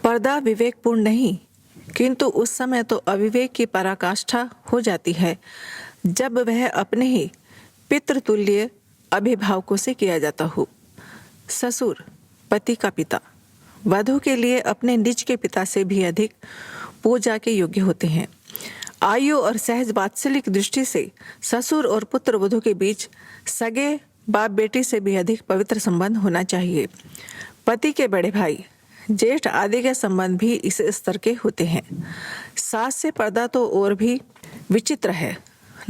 पर्दा विवेकपूर्ण नहीं, किंतु उस समय तो अविवेक की पराकाष्ठा हो जाती है जब वह अपने ही पितृतुल्य अभिभावकों से किया जाता हो। ससुर, पति का पिता, वधू के लिए अपने निज के पिता से भी अधिक पूजा के योग्य होते हैं। आयु और सहज वात्सल्य की दृष्टि से ससुर और पुत्र वधू के बीच सगे बाप बेटी से भी अधिक पवित्र संबंध होना चाहिए। पति के बड़े भाई, जेठ आदि के संबंध भी इस स्तर के होते हैं। सास से पर्दा तो और भी विचित्र है।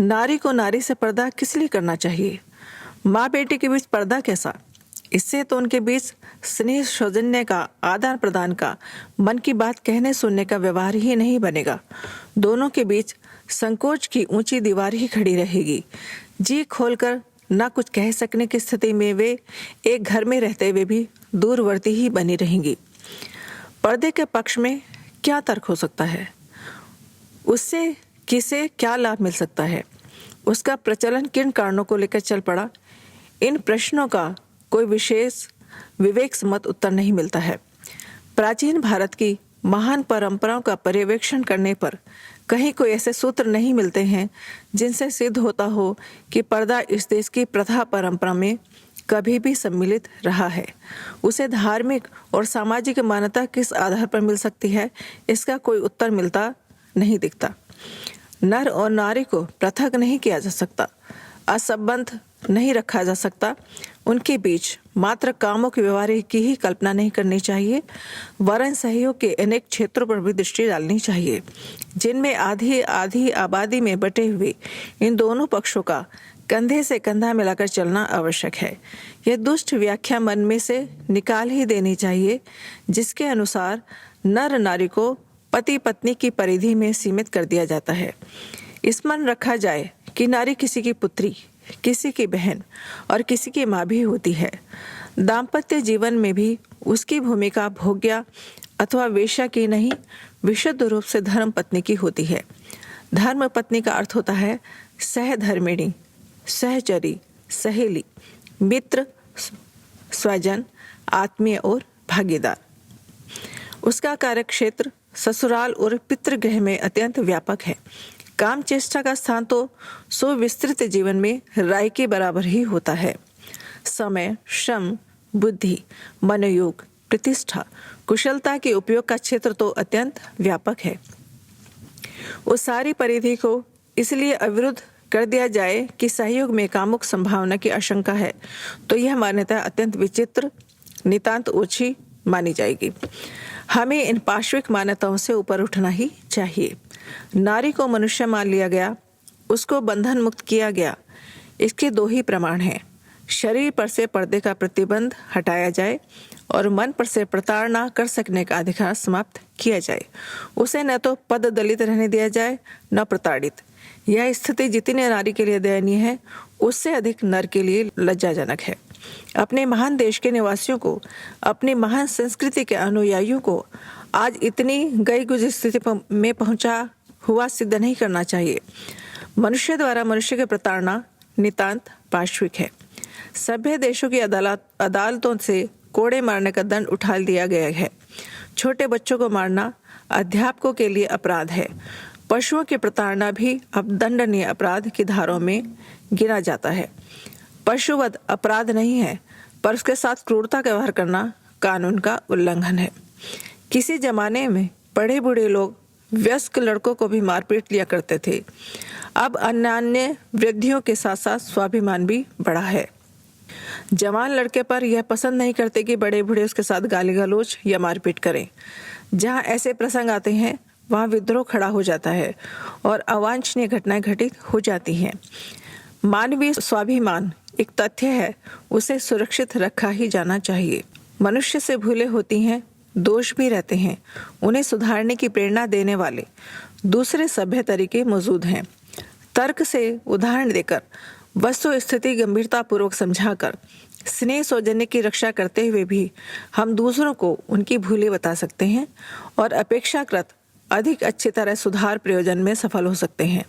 नारी को नारी से पर्दा किस लिए करना चाहिए? माँ बेटी के बीच पर्दा कैसा? इससे तो उनके बीच स्नेह सौजन्य का, आदान प्रदान का, मन की बात कहने सुनने का व्यवहार ही नहीं बनेगा। दोनों के बीच संकोच की ऊंची दीवार ही खड़ी रहेगी। जी खोलकर ना कुछ कह सकने की स्थिति में वे एक घर में रहते हुए भी दूरवर्ती ही बनी रहेंगी। पर्दे के पक्ष में क्या तर्क हो सकता है? उससे किसे क्या लाभ मिल सकता है? उसका प्रचलन किन कारणों को लेकर चल पड़ा? इन प्रश्नों का कोई विशेष विवेक सम्मत उत्तर नहीं मिलता है। प्राचीन भारत की महान परंपराओं का पर्यवेक्षण करने पर कहीं कोई ऐसे सूत्र नहीं मिलते हैं जिनसे सिद्ध होता हो कि पर्दा इस देश की प्रथा परंपरा में कभी भी सम्मिलित रहा है। उसे धार्मिक और सामाजिक मान्यता किस आधार पर मिल सकती है, इसका कोई उत्तर मिलता नहीं दिखता। नर और नारी को पृथक नहीं किया जा सकता, असंबंध नहीं रखा जा सकता, उनके बीच मात्र कामों के व्यवहार की ही कल्पना नहीं करनी चाहिए, वरन सहयोग के अनेक क्षेत्रों पर भी दृष्टि डालनी चाहिए, जिनमें आधी आधी आबादी में बटे हुए इन दोनों पक्षों का कंधे से कंधा मिलाकर चलना आवश्यक है। यह दुष्ट व्याख्या मन में से निकाल ही देनी चाहिए, जिसके अनुसार नर नारी को पति पत्नी की परिधि में सीमित कर दिया जाता है। स्मरण रखा जाए कि नारी किसी की पुत्री, किसी की बहन और किसी की माँ भी होती है। दाम्पत्य जीवन में भी उसकी भूमिका भोग्या अथवा वेश्या की नहीं, विशुद्ध रूप से धर्म पत्नी की होती है। धर्म पत्नी का अर्थ होता है सहधर्मिणी, सहचरी, सहेली, मित्र, स्वजन, आत्मीय और भागीदार। उसका कार्यक्षेत्र ससुराल और पितृगृह में अत्यंत व्यापक है। काम चेष्टा का स्थान तो सुविस्तृत जीवन में राय के बराबर ही होता है। समय, श्रम, बुद्धि, मनोयोग, प्रतिष्ठा, कुशलता के उपयोग का क्षेत्र तो अत्यंत व्यापक है। उस सारी परिधि को इसलिए अविरुद्ध कर दिया जाए कि सहयोग में कामुक संभावना की आशंका है, तो यह मान्यता अत्यंत विचित्र, नितांत ओछी मानी जाएगी। हमें इन पार्श्विक मान्यताओं से ऊपर उठना ही चाहिए। नारी को मनुष्य मान लिया गया, उसको बंधन मुक्त किया गया। इसके दो ही प्रमाण हैं। शरीर पर से पर्दे का प्रतिबंध हटाया जाए और मन पर से प्रताड़ना कर सकने का अधिकार समाप्त किया जाए। उसे न तो पद दलित रहने दिया जाए, न प्रताड़ित। यह स्थिति जितनी नारी के लिए दयनीय है, उससे अधिक नर के लिए लज्जाजनक है। अपने महान देश के निवासियों को, अपनी महान संस्कृति के अनुयायियों को आज इतनी गई गुजरी स्थिति में पहुंचा हुआ सिद्ध नहीं करना चाहिए। मनुष्य द्वारा मनुष्य की प्रताड़ना नितांत पार्श्विक है। सभ्य देशों की अदालतों से कोड़े मारने का दंड उठा दिया गया है। छोटे बच्चों को मारना अध्यापकों के लिए अपराध है। पशुओं की प्रताड़ना भी अब दंडनीय अपराध की धाराओं में गिना जाता है। पशुवध अपराध नहीं है, पर उसके साथ क्रूरता का व्यवहार करना कानून का उल्लंघन है। किसी जमाने में बड़े बूढ़े लोग वयस्क लड़कों को भी मारपीट लिया करते थे। अब अन्य वृद्धियों के साथ साथ स्वाभिमान भी बढ़ा है। जवान लड़के पर यह पसंद नहीं करते कि बड़े बूढ़े उसके साथ गाली गलौज या मारपीट करें। जहां ऐसे प्रसंग आते हैं, वहां विद्रोह खड़ा हो जाता है और अवांछनीय घटनाएं घटित हो जाती हैं। मानवीय स्वाभिमान एक तथ्य है, उसे सुरक्षित रखा ही जाना चाहिए। मनुष्य से भूलें होती हैं, दोष भी रहते हैं। उन्हें सुधारने की प्रेरणा देने वाले दूसरे सभ्य तरीके मौजूद हैं। तर्क से उदाहरण देकर, वस्तु स्थिति गंभीरतापूर्वक समझाकर, स्नेह सौजन्य की रक्षा करते हुए भी हम दूसरों को उनकी भूलें बता सकते हैं और अपेक्षाकृत अधिक अच्छी तरह सुधार प्रयोजन में सफल हो सकते हैं।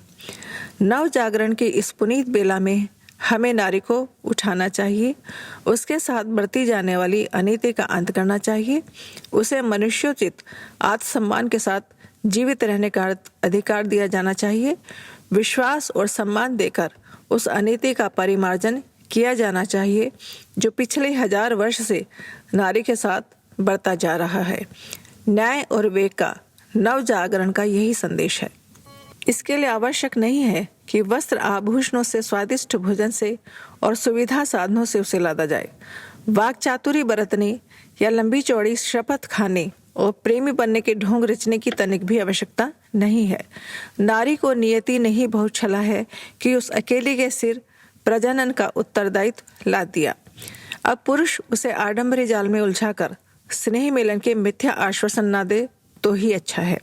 नव जागरण की इस पुनीत बेला में हमें नारी को उठाना चाहिए, उसके साथ बरती जाने वाली अनीति का अंत करना चाहिए, उसे मनुष्योचित आत्मसम्मान के साथ जीवित रहने का अधिकार दिया जाना चाहिए, विश्वास और सम्मान देकर उस अनीति का परिमार्जन किया जाना चाहिए जो पिछले 1000 वर्ष से नारी के साथ बढ़ता जा रहा है। न्याय और विवेक का नव जागरण का यही संदेश है। इसके लिए आवश्यक नहीं है कि वस्त्र आभूषणों से, स्वादिष्ट भोजन से और सुविधा साधनों से उसे लादा जाए। वाक चातुरी बरतने या लंबी चौड़ी शपथ खाने और प्रेमी बनने के ढोंग रचने की तनिक भी आवश्यकता नहीं है। नारी को नियति ने ही बहुत छला है कि उस अकेले के सिर प्रजनन का उत्तरदायित्व लाद दिया। अब पुरुष उसे आडंबरी जाल में उलझाकर स्नेह मिलन के मिथ्या आश्वासन न दे तो ही अच्छा है।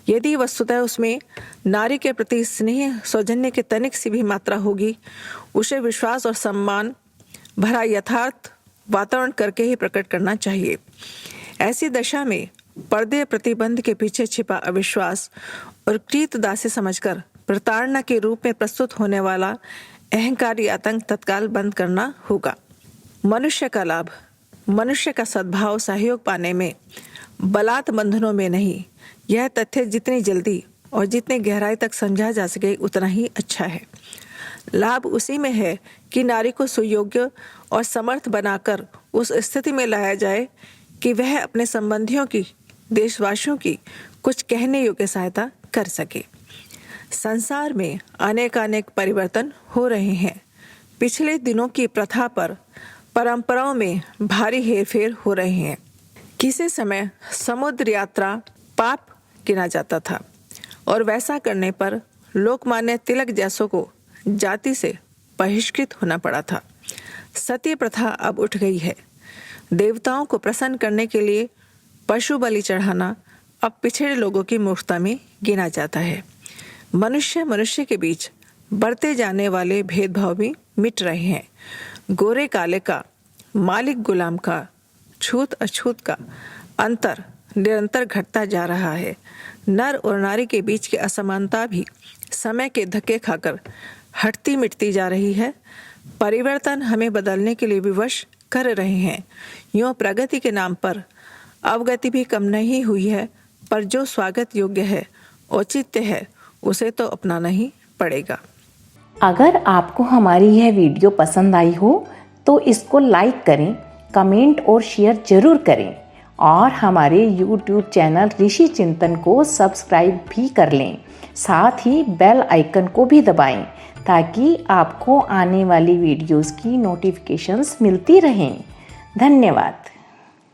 यदि वस्तुतः उसमें नारी के प्रति स्नेह सौजन्य के तनिक सी भी मात्रा होगी, उसे विश्वास और सम्मान भरा यथार्थ वातावरण करके ही प्रकट करना चाहिए। ऐसी दशा में पर्दे प्रतिबंध के पीछे छिपा अविश्वास और कृतदासी समझकर प्रताड़ना के रूप में प्रस्तुत होने वाला अहंकारी आतंक तत्काल बंद करना होगा। मनुष्य का लाभ, मनुष्य का सद्भाव सहयोग पाने में, बलात् बंधनों में नहीं। यह तथ्य जितनी जल्दी और जितनी गहराई तक समझा जा सके उतना ही अच्छा है। लाभ उसी में है कि नारी को सुयोग्य और समर्थ बनाकर उस स्थिति में लाया जाए कि वह अपने संबंधियों की, देशवासियों की कुछ कहने योग्य सहायता कर सके। संसार में अनेक परिवर्तन हो रहे हैं। पिछले दिनों की प्रथा पर, परंपराओं में भारी हेरफेर हो रहे हैं। किसी समय समुद्र यात्रा पाप गिना जाता था और वैसा करने पर लोकमान्य तिलक जैसों को जाति से बहिष्कृत होना पड़ा था। सती प्रथा अब उठ गई है। देवताओं को प्रसन्न करने के लिए पशु बलि चढ़ाना अब पिछड़े लोगों की मूर्खता में गिना जाता है। मनुष्य मनुष्य के बीच बढ़ते जाने वाले भेदभाव भी मिट रहे हैं। गोरे काले का, मालिक गुलाम का, छूत अछूत का अंतर निरंतर घटता जा रहा है। नर और नारी के बीच की असमानता भी समय के धक्के खाकर हटती मिटती जा रही है। परिवर्तन हमें बदलने के लिए विवश कर रहे हैं। यूँ प्रगति के नाम पर अवगति भी कम नहीं हुई है, पर जो स्वागत योग्य है, औचित्य है, उसे तो अपनाना ही पड़ेगा। अगर आपको हमारी यह वीडियो पसंद आई हो तो इसको लाइक करें, कमेंट और शेयर जरूर करें और हमारे YouTube चैनल ऋषि चिंतन को सब्सक्राइब भी कर लें। साथ ही बेल आइकन को भी दबाएं ताकि आपको आने वाली वीडियोस की नोटिफिकेशंस मिलती रहें। धन्यवाद।